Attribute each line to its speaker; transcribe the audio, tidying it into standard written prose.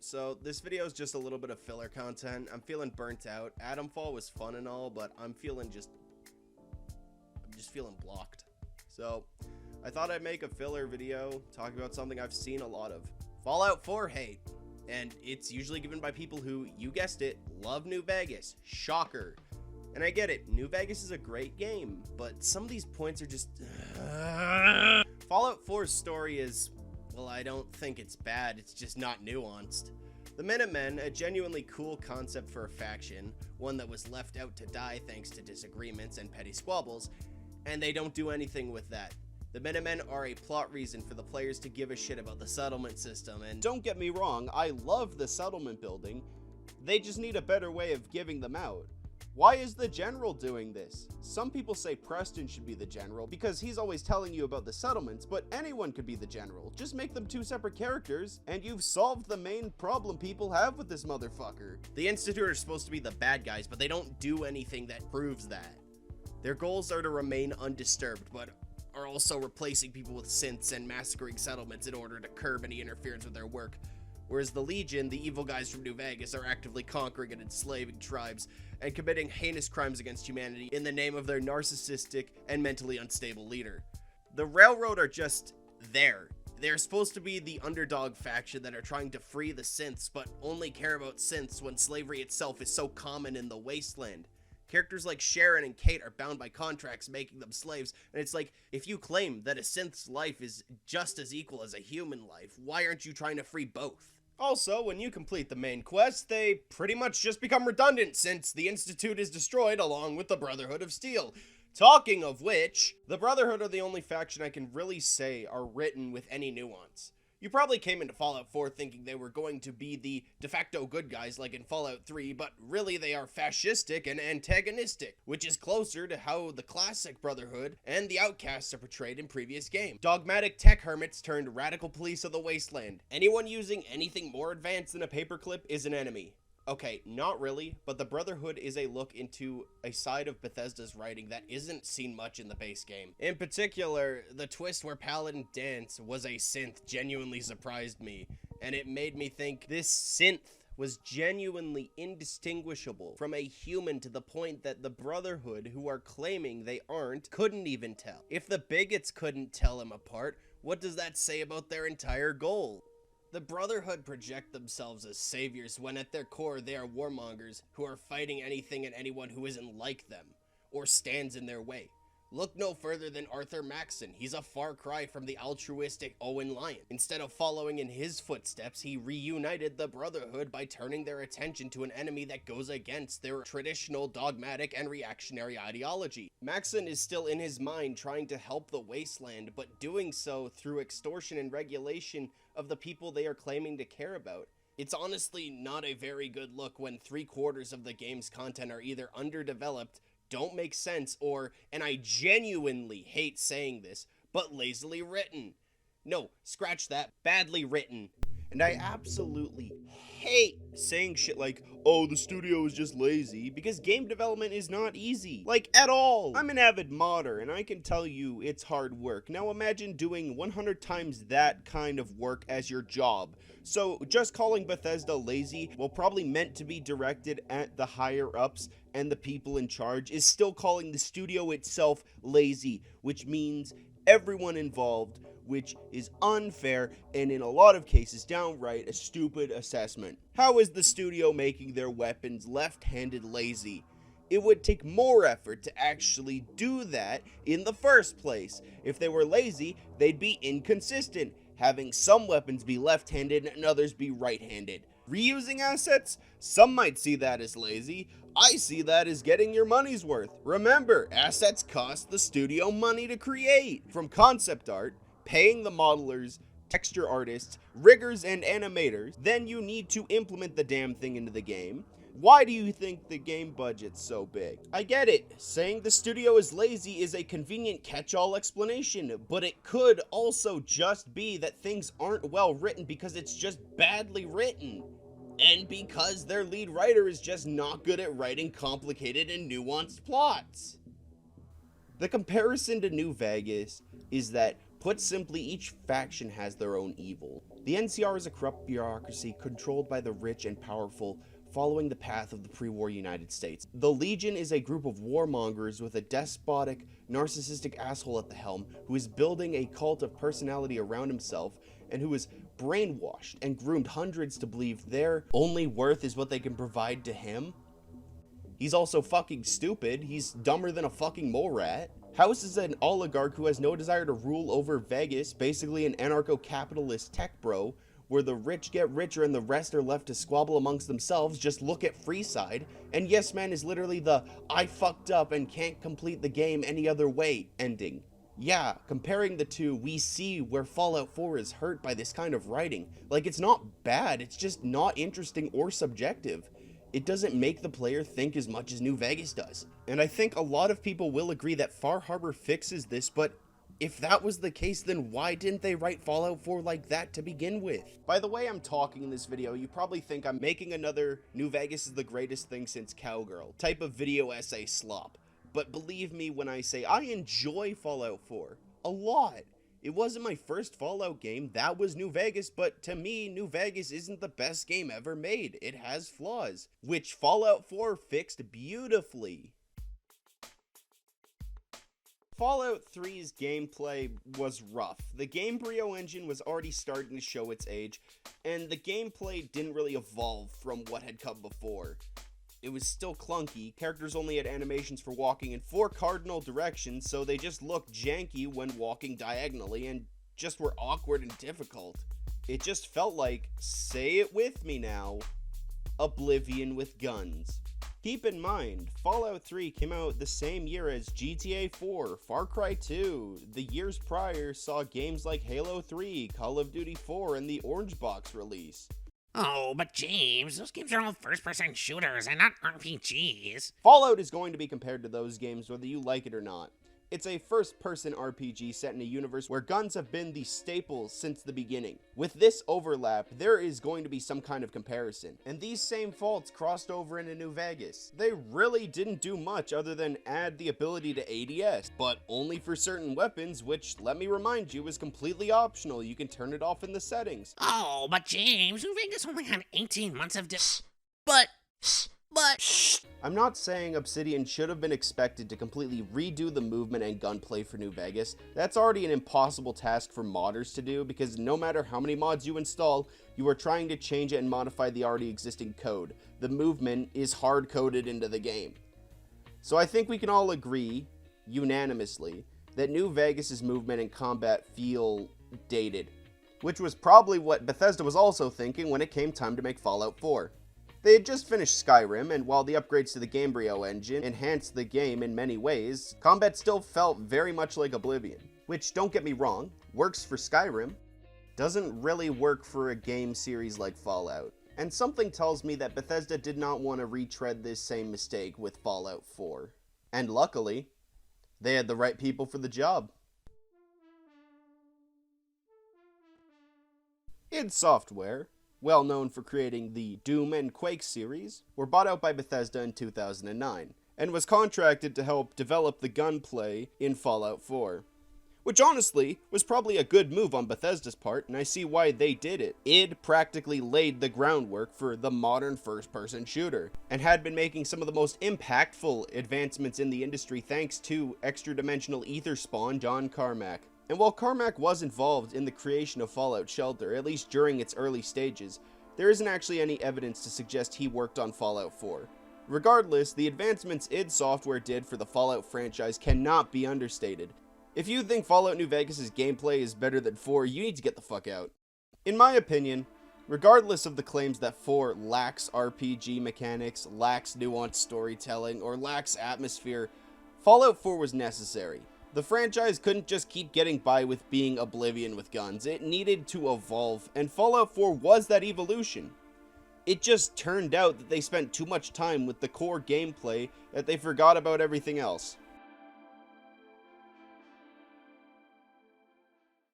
Speaker 1: So this video is just a little bit of filler content. I'm feeling burnt out. Atomfall was fun and all, but I'm just feeling blocked. So I thought I'd make a filler video talking about something I've seen a lot of. Fallout 4 hate. And it's usually given by people who, you guessed it, love New Vegas. Shocker. And I get it, New Vegas is a great game, but some of these points are just... Fallout 4's story is, well, I don't think it's bad, it's just not nuanced. The Minutemen, a genuinely cool concept for a faction, one that was left out to die thanks to disagreements and petty squabbles, and they don't do anything with that. The Minutemen are a plot reason for the players to give a shit about the settlement system, and don't get me wrong, I love the settlement building, they just need a better way of giving them out. Why is the general doing this? Some people say Preston should be the general because he's always telling you about the settlements, but anyone could be the general. Just make them two separate characters and you've solved the main problem people have with this motherfucker. The Institute are supposed to be the bad guys, but they don't do anything that proves that. Their goals are to remain undisturbed, but are also replacing people with synths and massacring settlements in order to curb any interference with their work. Whereas the Legion, the evil guys from New Vegas, are actively conquering and enslaving tribes and committing heinous crimes against humanity in the name of their narcissistic and mentally unstable leader. The Railroad are just there. They're supposed to be the underdog faction that are trying to free the synths, but only care about synths when slavery itself is so common in the wasteland. Characters like Sharon and Kate are bound by contracts making them slaves, and it's like, if you claim that a synth's life is just as equal as a human life, why aren't you trying to free both? Also, when you complete the main quest, they pretty much just become redundant since the Institute is destroyed along with the Brotherhood of Steel. Talking of which, the Brotherhood are the only faction I can really say are written with any nuance. You probably came into Fallout 4 thinking they were going to be the de facto good guys like in Fallout 3, but really they are fascistic and antagonistic, which is closer to how the classic Brotherhood and the Outcasts are portrayed in previous games. Dogmatic tech hermits turned radical police of the wasteland. Anyone using anything more advanced than a paperclip is an enemy. Okay, not really, but the Brotherhood is a look into a side of Bethesda's writing that isn't seen much in the base game. In particular, the twist where Paladin Danse was a synth genuinely surprised me, and it made me think this synth was genuinely indistinguishable from a human to the point that the Brotherhood, who are claiming they aren't, couldn't even tell. If the bigots couldn't tell them apart, what does that say about their entire goal? The Brotherhood project themselves as saviors when at their core they are warmongers who are fighting anything and anyone who isn't like them, or stands in their way. Look no further than Arthur Maxson. He's a far cry from the altruistic Owen Lyon. Instead of following in his footsteps, he reunited the Brotherhood by turning their attention to an enemy that goes against their traditional dogmatic and reactionary ideology. Maxson is still in his mind trying to help the wasteland, but doing so through extortion and regulation of the people they are claiming to care about. It's honestly not a very good look when 3/4 of the game's content are either underdeveloped, don't make sense, or, and I genuinely hate saying this, but lazily written. No, scratch that, badly written. And I absolutely hate saying shit like, oh, the studio is just lazy, because game development is not easy. Like, at all. I'm an avid modder, and I can tell you it's hard work. Now imagine doing 100 times that kind of work as your job. So just calling Bethesda lazy, while probably meant to be directed at the higher-ups and the people in charge, is still calling the studio itself lazy, which means everyone involved, which is unfair and in a lot of cases downright a stupid assessment. How is the studio making their weapons left-handed lazy? It would take more effort to actually do that in the first place. If they were lazy, they'd be inconsistent, having some weapons be left-handed and others be right-handed. Reusing assets? Some might see that as lazy. I see that as getting your money's worth. Remember, assets cost the studio money to create. From concept art, paying the modelers, texture artists, riggers, and animators, then you need to implement the damn thing into the game. Why do you think the game budget's so big? I get it, saying the studio is lazy is a convenient catch-all explanation, but it could also just be that things aren't well written because it's just badly written. And because their lead writer is just not good at writing complicated and nuanced plots. The comparison to New Vegas is that
Speaker 2: Put simply, each faction has their own evil. The NCR is a corrupt bureaucracy controlled by the rich and powerful, following the path of the pre-war United States. The Legion is a group of warmongers with a despotic, narcissistic asshole at the helm who is building a cult of personality around himself and who is brainwashed and groomed hundreds to believe their only worth is what they can provide to him. He's also fucking stupid. He's dumber than a fucking mole rat. House is an oligarch who has no desire to rule over Vegas, basically an anarcho-capitalist tech bro, where the rich get richer and the rest are left to squabble amongst themselves. Just look at Freeside. And Yes Man is literally the I fucked up and can't complete the game any other way ending. Yeah, comparing the two, we see where Fallout 4 is hurt by this kind of writing. Like, it's not bad, it's just not interesting or subjective. It doesn't make the player think as much as New Vegas does. And I think a lot of people will agree that Far Harbor fixes this, but if that was the case, then why didn't they write Fallout 4 like that to begin with? By the way I'm talking in this video, you probably think I'm making another New Vegas is the greatest thing since Cowgirl type of video essay slop. But believe me when I say I enjoy Fallout 4 a lot. It wasn't my first Fallout game, that was New Vegas, but to me, New Vegas isn't the best game ever made. It has flaws, which Fallout 4 fixed beautifully. Fallout 3's gameplay was rough. The Gamebryo engine was already starting to show its age, and the gameplay didn't really evolve from what had come before. It was still clunky, characters only had animations for walking in 4 cardinal directions, so they just looked janky when walking diagonally and just were awkward and difficult. It just felt like, say it with me now, Oblivion with guns. Keep in mind, Fallout 3 came out the same year as GTA 4, Far Cry 2. The years prior saw games like Halo 3, Call of Duty 4, and the Orange Box release.
Speaker 3: Oh, but James, those games are all first-person shooters and not RPGs.
Speaker 2: Fallout is going to be compared to those games whether you like it or not. It's a first-person RPG set in a universe where guns have been the staple since the beginning. With this overlap, there is going to be some kind of comparison. And these same faults crossed over into New Vegas. They really didn't do much other than add the ability to ADS, but only for certain weapons, which, let me remind you, is completely optional. You can turn it off in the settings.
Speaker 3: Oh, but James, New Vegas only had 18 months of
Speaker 2: I'm not saying Obsidian should have been expected to completely redo the movement and gunplay for New Vegas. That's already an impossible task for modders to do, because no matter how many mods you install, you are trying to change it and modify the already existing code. The movement is hard-coded into the game. So I think we can all agree, unanimously, that New Vegas' movement and combat feel dated. Which was probably what Bethesda was also thinking when it came time to make Fallout 4. They had just finished Skyrim, and while the upgrades to the Gamebryo engine enhanced the game in many ways, combat still felt very much like Oblivion. Which, don't get me wrong, works for Skyrim, doesn't really work for a game series like Fallout. And something tells me that Bethesda did not want to retread this same mistake with Fallout 4. And luckily, they had the right people for the job. id Software, well known for creating the Doom and Quake series, were bought out by Bethesda in 2009, and was contracted to help develop the gunplay in Fallout 4. Which honestly, was probably a good move on Bethesda's part, and I see why they did it. id practically laid the groundwork for the modern first-person shooter, and had been making some of the most impactful advancements in the industry thanks to extra-dimensional ether spawn John Carmack. And while Carmack was involved in the creation of Fallout Shelter, at least during its early stages, there isn't actually any evidence to suggest he worked on Fallout 4. Regardless, the advancements id Software did for the Fallout franchise cannot be understated. If you think Fallout New Vegas' gameplay is better than 4, you need to get the fuck out. In my opinion, regardless of the claims that 4 lacks RPG mechanics, lacks nuanced storytelling, or lacks atmosphere, Fallout 4 was necessary. The franchise couldn't just keep getting by with being Oblivion with guns, it needed to evolve, and Fallout 4 was that evolution. It just turned out that they spent too much time with the core gameplay that they forgot about everything else.